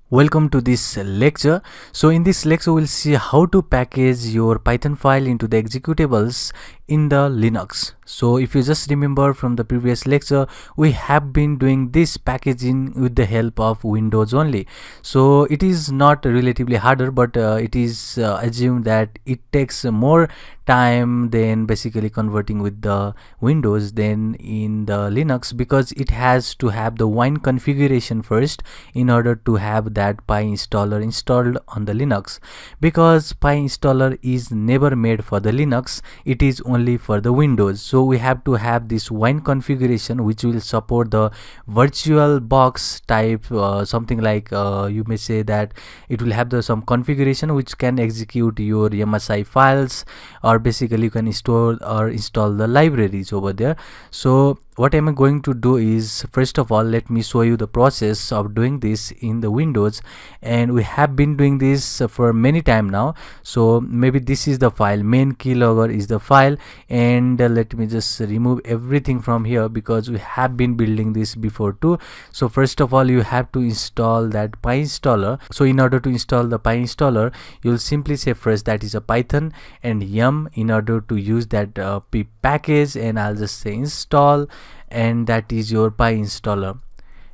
Welcome to this lecture. So in this lecture we'll see how to package your Python file into the executables in the Linux. So if you just remember from the previous lecture, we have been doing this packaging with the help of Windows only. So it is not relatively harder, but it is assumed that it takes more time than basically converting with the Windows than in the Linux, because it has to have the wine configuration first in order to have that PyInstaller installed on the Linux, because PyInstaller is never made for the Linux, it is only for the Windows. So we have to have this wine configuration which will support the virtual box type, something like you may say that it will have some configuration which can execute your MSI files, or basically you can store or install the libraries over there. So what am I going to do is, first of all, let me show you the process of doing this in the Windows, and we have been doing this for many time now. So maybe this is the file, main keylogger is the file, and let me just remove everything from here because we have been building this before too. So first of all, you have to install that PyInstaller. So in order to install the PyInstaller, you'll simply say first that is a Python and yum in order to use that pip package, and I'll just say install, and that is your PyInstaller.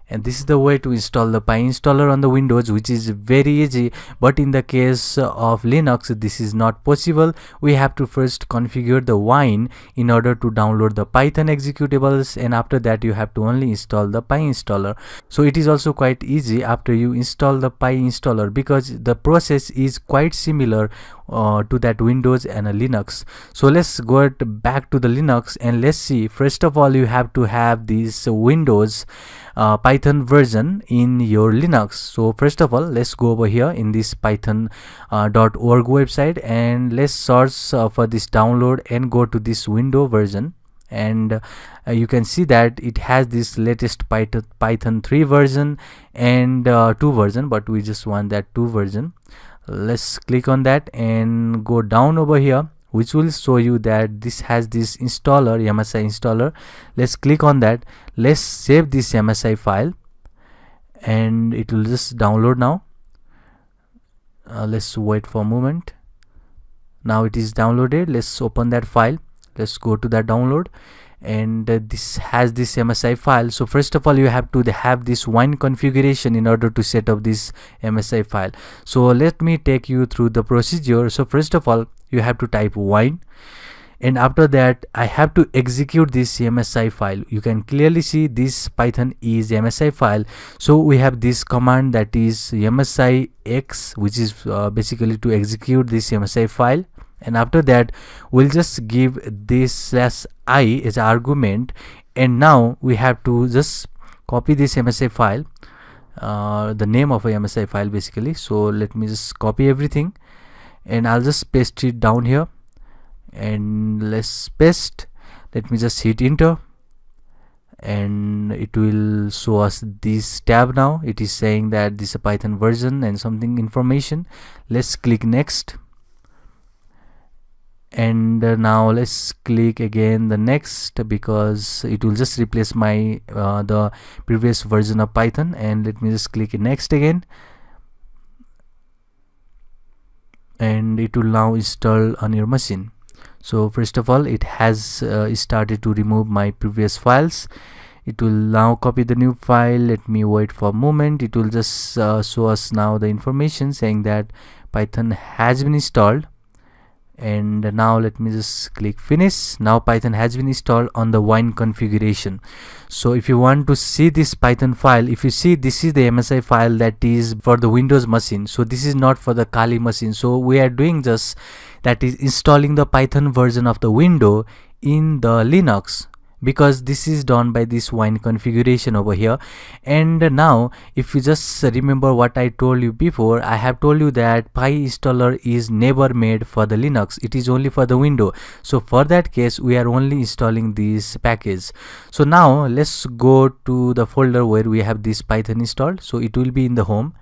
And this is the way to install the PyInstaller on the Windows, which is very easy. But in the case of Linux, this is not possible. We have to first configure the wine in order to download the Python executables, and after that you have to only install the PyInstaller. So it is also quite easy after you install the PyInstaller, because the process is quite similar to that Windows and a Linux. So let's go back to the Linux and let's see. First of all, you have to have this Windows Python version in your Linux. So first of all, let's go over here in this python.org website, and let's search for this download and go to this Windows version. And you can see that it has this latest Python 3 version and 2 version, but we just want that 2 version. Let's click on that and go down over here, which will show you that this has this installer, MSI installer. Let's click on that. Let's save this MSI file, and it will just download now. Let's wait for a moment. Now it is downloaded. Let's open that file. Let's go to that download, and this has this MSI file. So first of all, you have to have this wine configuration in order to set up this MSI file. So let me take you through the procedure. So first of all, you have to type wine, and after that I have to execute this MSI file. You can clearly see this Python is MSI file. So we have this command that is MSI X, which is basically to execute this MSI file. And after that we'll just give this /i as argument, and now we have to just copy this MSI file, the name of a MSI file basically. So let me just copy everything, and I'll just paste it down here, and let's paste. Let me just hit enter, and it will show us this tab. Now it is saying that this is a Python version and something information. Let's click next, and now let's click again the next, because it will just replace my the previous version of Python. And let me just click next again, and it will now install on your machine. So first of all, it has started to remove my previous files. It will now copy the new file. Let me wait for a moment. It will just show us now the information saying that Python has been installed. And now let me just click finish. Now Python has been installed on the wine configuration. So if you want to see this Python file, if you see, this is the MSI file that is for the Windows machine. So this is not for the Kali machine. So we are doing just that is installing the Python version of the window in the Linux, because this is done by this wine configuration over here. And now if you just remember what I told you before, I have told you that PyInstaller is never made for the Linux, it is only for the window. So for that case, we are only installing this package. So now let's go to the folder where we have this Python installed. So it will be in the home.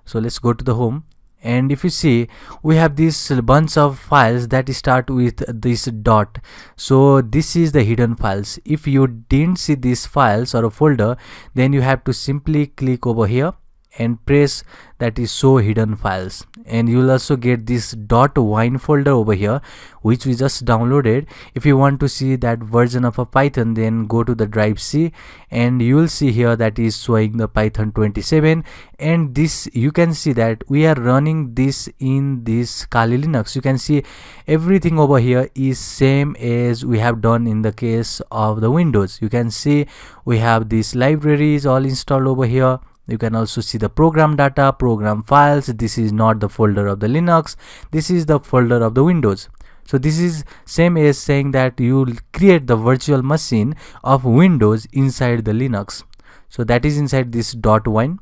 So let's go to the home, and if you see, we have this bunch of files that start with this dot. So this is the hidden files. If you didn't see these files or a folder, then you have to simply click over here and press that is show hidden files, and you will also get this .wine folder over here which we just downloaded. If you want to see that version of a Python, then go to the drive C, and you will see here that is showing the Python 27, and this you can see that we are running this in this Kali Linux. You can see everything over here is same as we have done in the case of the Windows. You can see we have these libraries all installed over here. You can also see the program data, program files. This is not the folder of the Linux, this is the folder of the Windows. So this is same as saying that you create the virtual machine of Windows inside the Linux. So that is inside this .wine.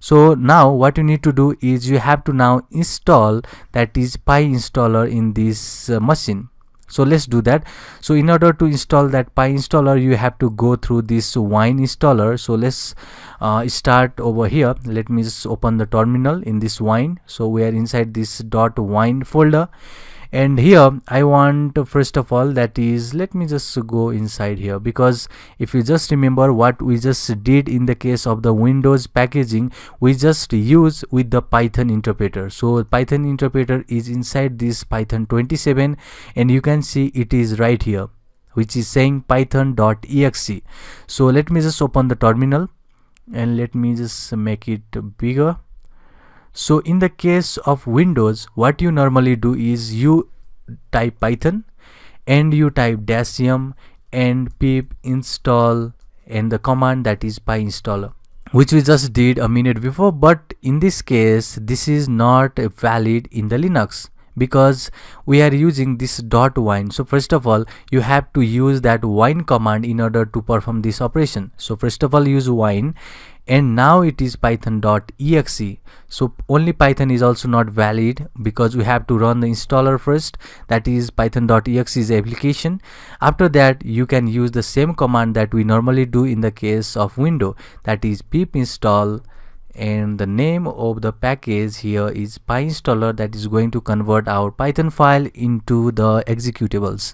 So now what you need to do is you have to now install that is PyInstaller in this machine. So let's do that. So in order to install that PyInstaller, you have to go through this wine installer. So let's start over here. Let me just open the terminal in this wine. So we are inside this .wine folder, and here I want first of all, that is, let me just go inside here, because if you just remember what we just did in the case of the Windows packaging, we just use with the Python interpreter. So Python interpreter is inside this Python 27, and you can see it is right here which is saying python.exe. So let me just open the terminal and let me just make it bigger. So in the case of Windows, what you normally do is you type Python and you type -m and pip install and the command that is PyInstaller, which we just did a minute before. But in this case, this is not valid in the Linux because we are using this .wine. So first of all, you have to use that wine command in order to perform this operation. So first of all, use wine, and now it is python.exe. So only Python is also not valid because we have to run the installer first, that is python.exe is the application. After that, you can use the same command that we normally do in the case of Windows, that is pip install, and the name of the package here is PyInstaller, that is going to convert our Python file into the executables.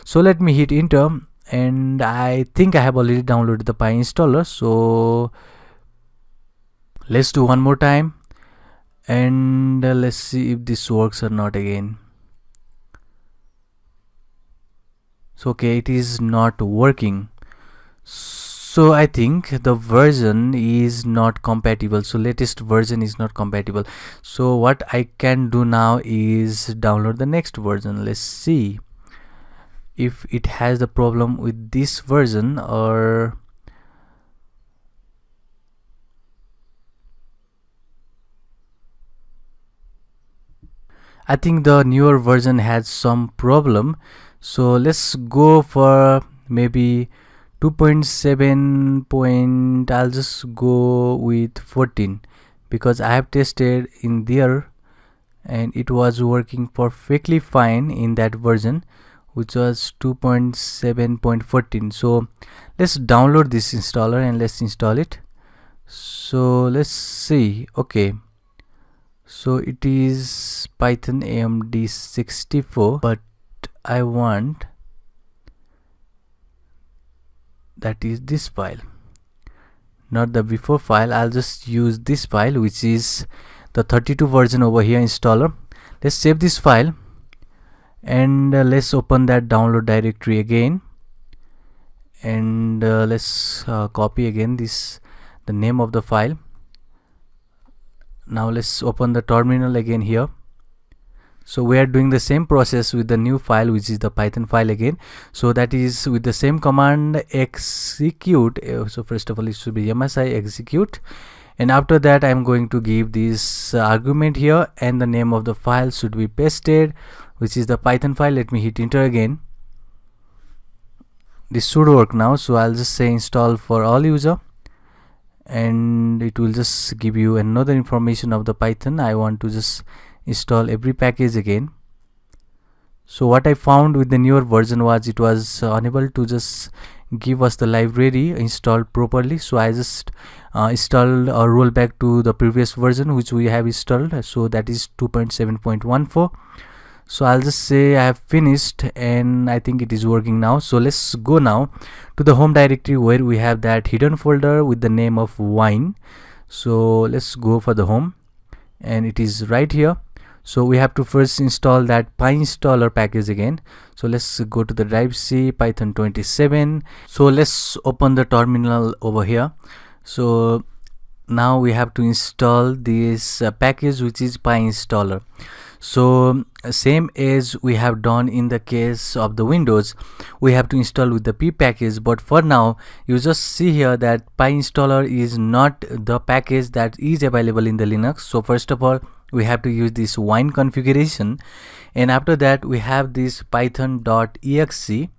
So let me hit enter, and I think I have already downloaded the PyInstaller. So let's do one more time, and let's see if this works or not again. So okay, it is not working. So I think the version is not compatible. So latest version is not compatible. So what I can do now is download the next version. Let's see if it has the problem with this version, or I think the newer version has some problem. So let's go for maybe 2.7. I'll just go with 14 because I have tested in there and it was working perfectly fine in that version, which was 2.7.14. So let's download this installer and let's install it. So let's see. Okay, so it is Python AMD 64, but I want that is this file, not the before file. I'll just use this file, which is the 32 version over here installer. Let's save this file and let's open that download directory again, and let's copy again the name of the file. Now let's open the terminal again here. So we are doing the same process with the new file, which is the Python file again. So that is with the same command execute. So first of all, it should be msi execute, and after that I'm going to give this argument here, and the name of the file should be pasted, which is the Python file. Let me hit enter again. This should work now. So I'll just say install for all user, and it will just give you another information of the Python. I want to just install every package again. So what I found with the newer version was it was unable to just give us the library installed properly. So I just installed or roll back to the previous version which we have installed. So that is 2.7.14. So I'll just say I have finished, and I think it is working now. So let's go now to the home directory where we have that hidden folder with the name of wine. So let's go for the home, and it is right here. So we have to first install that PyInstaller package again. So let's go to the drive C Python 27. So let's open the terminal over here. So now we have to install this package, which is PyInstaller. So same as we have done in the case of the Windows, we have to install with the P package, but for now you just see here that PyInstaller is not the package that is available in the Linux. So first of all, we have to use this wine configuration, and after that we have this python.exe,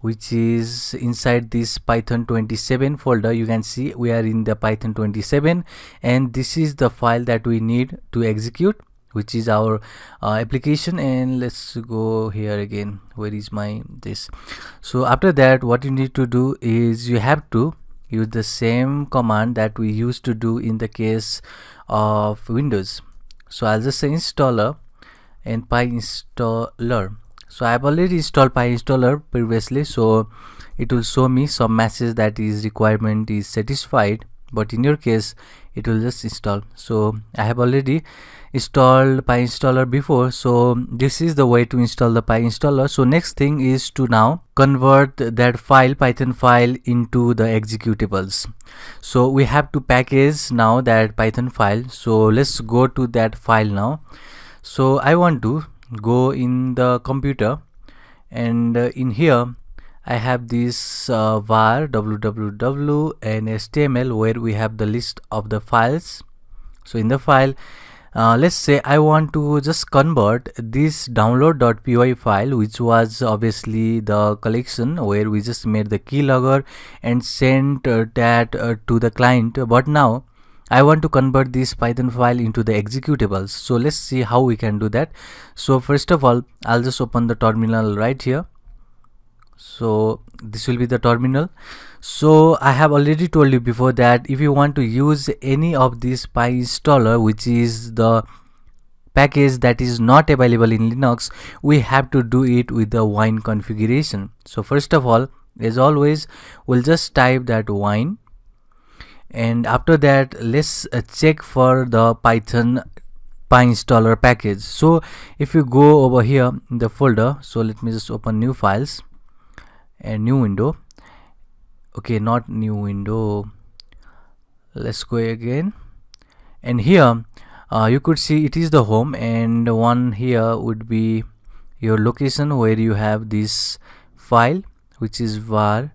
which is inside this Python 27 folder. You can see we are in the Python 27, and this is the file that we need to execute, which is our application. And let's go here again. Where is my this? So after that, what you need to do is you have to use the same command that we used to do in the case of Windows. So I'll just say installer and PyInstaller. So I have already installed PyInstaller previously, so it will show me some message that is requirement is satisfied, but in your case it will just install. So I have already installed PyInstaller before, so this is the way to install the PyInstaller. So next thing is to now convert that file, Python file, into the executables. So we have to package now that Python file. So let's go to that file now. So I want to go in the computer, and in here I have this var www and html, where we have the list of the files. So in the file, let's say I want to just convert this download.py file, which was obviously the collection where we just made the keylogger and sent that to the client, but now I want to convert this Python file into the executables. So let's see how we can do that. So first of all, I'll just open the terminal right here. So this will be the terminal. So I have already told you before that if you want to use any of this PyInstaller, which is the package that is not available in Linux, we have to do it with the wine configuration. So first of all, as always, we'll just type that wine, and after that let's check for the Python PyInstaller package. So if you go over here in the folder, so let me just open new files and new window. Okay, not new window, let's go again, and here you could see it is the home, and one here would be your location where you have this file, which is var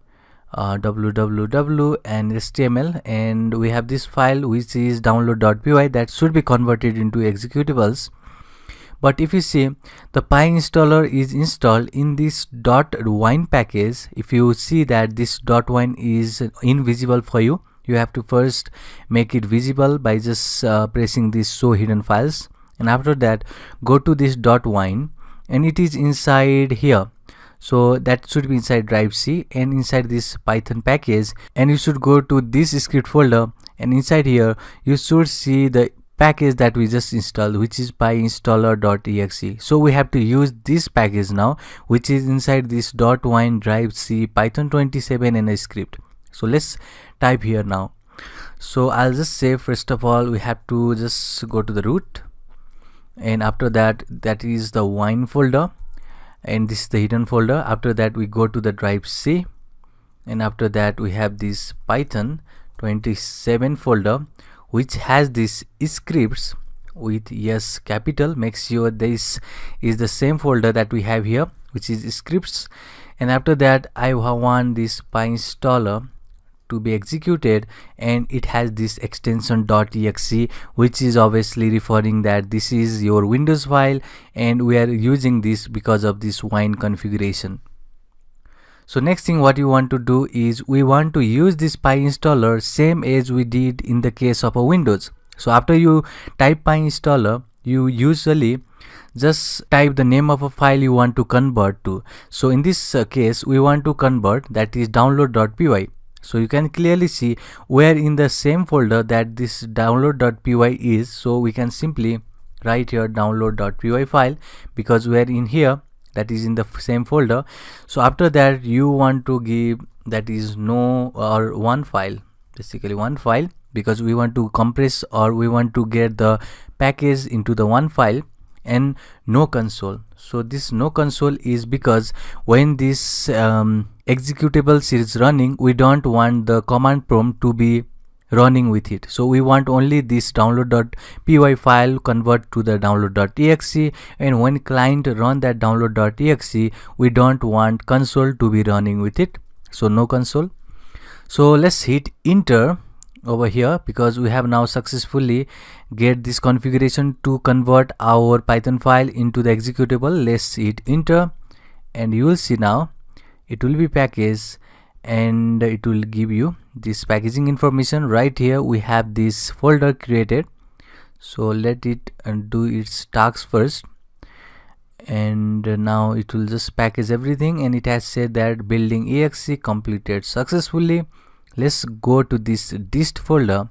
www and html, and we have this file which is download.py that should be converted into executables. But if you see, the PyInstaller is installed in this .wine package. If you see that this .wine is invisible for you, you have to first make it visible by just pressing this show hidden files, and after that go to this .wine, and it is inside here. So that should be inside drive C and inside this Python package, and you should go to this script folder, and inside here you should see the package that we just installed, which is pyinstaller.exe. So we have to use this package now, which is inside this .wine drive C Python 27 and a script. So let's type here now. So I'll just say first of all we have to just go to the root, and after that is the wine folder, and this is the hidden folder. After that we go to the drive C, and after that we have this Python 27 folder, which has this scripts with yes capital. Make sure this is the same folder that we have here, which is scripts. And after that I want this PyInstaller to be executed, and it has this extension .exe, which is obviously referring that this is your Windows file, and we are using this because of this wine configuration. So next thing what you want to do is we want to use this PyInstaller same as we did in the case of a Windows. So after you type PyInstaller, you usually just type the name of a file you want to convert to. So in this case we want to convert, that is download.py. So you can clearly see where in the same folder that this download.py is. So we can simply write here download.py file, because we are in here, that is in the same folder. So after that you want to give that is no or one file, basically one file, because we want to compress or we want to get the package into the one file, and no console. So this no console is because when this executable is running, we don't want the command prompt to be running with it. So we want only this download.py file convert to the download.exe, and when client run that download.exe, we don't want console to be running with it. So no console. So let's hit enter over here, because we have now successfully get this configuration to convert our Python file into the executable. Let's hit enter, and you will see now it will be packaged, and it will give you this packaging information. Right here we have this folder created, so let it do its tasks first, and now it will just package everything, and it has said that building exe completed successfully. Let's go to this dist folder.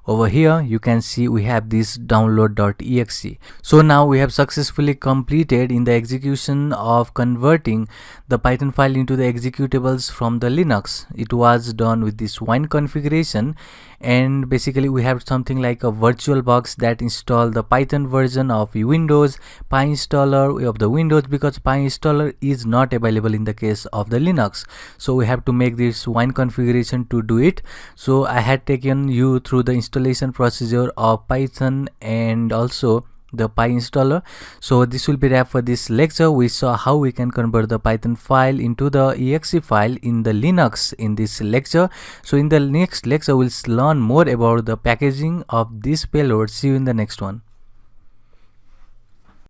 Over here you can see we have this download.exe. So now we have successfully completed in the execution of converting the Python file into the executables from the Linux. It was done with this wine configuration, and basically we have something like a virtual box that install the Python version of Windows, PyInstaller of the Windows, because PyInstaller is not available in the case of the Linux. So we have to make this wine configuration to do it. So I had taken you through the installation procedure of Python and also the PyInstaller. So this will be wrap for this lecture. We saw how we can convert the Python file into the exe file in the Linux in this lecture. So in the next lecture we'll learn more about the packaging of this payload. See you in the next one.